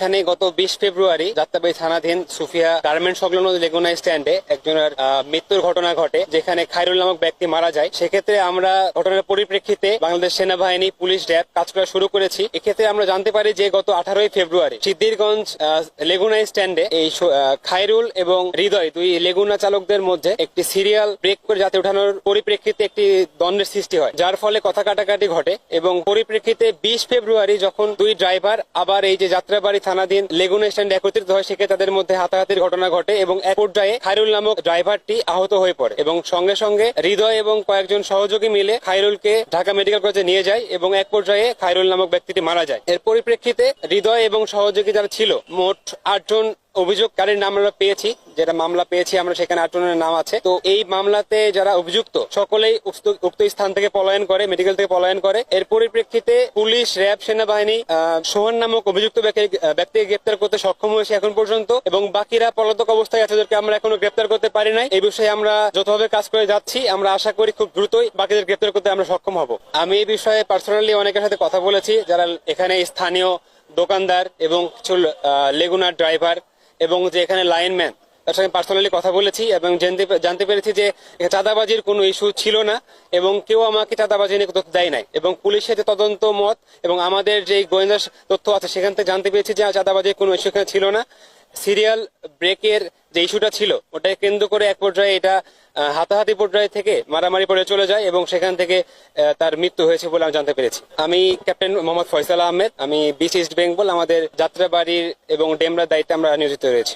এখানে গত 20 ফেব্রুয়ারি যাত্রাবাড়ী থানাধীন সুফিয়া গার্মেন্ট সংলগ্ন লেগুনা স্ট্যান্ডে একজনের মৃত্যুর ঘটনা ঘটে, যেখানে খায়রুল নামক ব্যক্তি মারা যায়। সেক্ষেত্রে আমরা ঘটনার পরিপ্রেক্ষিতে বাংলাদেশ সেনাবাহিনী, পুলিশ, র্যাব কাজ করা শুরু করেছি। এক্ষেত্রে আমরা জানতে পারি যে গত 18 ফেব্রুয়ারি সিদ্ধিরগঞ্জ লেগুনা স্ট্যান্ডে এই খায়রুল এবং হৃদয়, দুই লেগুনা চালকদের মধ্যে একটি সিরিয়াল ব্রেক করে যাত্রী ওঠানোর পরিপ্রেক্ষিতে একটি দ্বন্দ্বের সৃষ্টি হয়, যার ফলে কথা কাটাকাটি ঘটে। এবং পরিপ্রেক্ষিতে 20 ফেব্রুয়ারি যখন দুই ড্রাইভার আবার এই যে যাত্রাবাড়ী থানাধীন লেগুনা স্ট্যান্ডে একত্রিত হয়, সেক্ষেত্রে তাদের মধ্যে হাতাহাতির ঘটনা ঘটে এবং এক পর্যায়ে খায়রুল নামক ড্রাইভারটি আহত হয়ে পড়ে এবং সঙ্গে সঙ্গে হৃদয় এবং কয়েকজন সহযোগী মিলে খায়রুলকে ঢাকা মেডিকেল কলেজে নিয়ে যায় এবং এক পর্যায়ে খায়রুল নামক ব্যক্তিটি মারা যায়। এর পরিপ্রেক্ষিতে হৃদয় এবং সহযোগী যারা ছিল, মোট 8 জন অভিযোগকারীর নাম আমরা পেয়েছি, যেটা মামলা পেয়েছি আমরা, সেখানে 8 জনের নাম আছে। তো এই মামলাতে যারা অভিযুক্ত সকলেই উক্ত স্থান থেকে পলায়ন করে, মেডিকেল থেকে পলায়ন করে। এর পরিপ্রেক্ষিতে পুলিশ, র্যাব, সেনাবাহিনী সোহান নামক অভিযুক্ত ব্যক্তিকে গ্রেপ্তার করতে সক্ষম হয়েছে এখন পর্যন্ত, এবং বাকিরা পলাতক অবস্থায় আছে, যাদেরকে আমরা এখনো গ্রেপ্তার করতে পারি নাই। এই বিষয়ে আমরা যতভাবে কাজ করে যাচ্ছি, আমরা আশা করি খুব দ্রুতই বাকিদের গ্রেপ্তার করতে আমরা সক্ষম হব। আমি এই বিষয়ে পার্সোনালি অনেকের সাথে কথা বলেছি, যারা এখানে স্থানীয় দোকানদার এবং কিছু লেগুনার ড্রাইভার এবং যে এখানে লাইনম্যান, তার সঙ্গে পার্সোনালি কথা বলেছি এবং জানতে পেরেছি যে চাঁদাবাজির কোনো ইস্যু ছিল না এবং কেউ আমাকে চাঁদাবাজি নিয়ে তথ্য দেয় নাই। এবং পুলিশের যে তদন্ত মত এবং আমাদের যে গোয়েন্দা তথ্য আছে, সেখান থেকে জানতে পেরেছি যে চাঁদাবাজির কোনো ইস্যু এখানে ছিল না। সিরিয়াল ব্রেকের যে ইস্যুটা ছিল, ওটাকে কেন্দ্র করে এক পর্যায়ে এটা হাতাহাতি পর্যায়ে থেকে মারামারি পরে চলে যায় এবং সেখান থেকে তার মৃত্যু হয়েছে বলে আমি জানতে পেরেছি। আমি ক্যাপ্টেন মোহাম্মদ ফয়সাল আহমেদ, আমি বিচ ইস্ট বেঙ্গল, আমাদের যাত্রাবাড়ির এবং ডেমরার দায়িত্বে আমরা নিয়োজিত রয়েছি।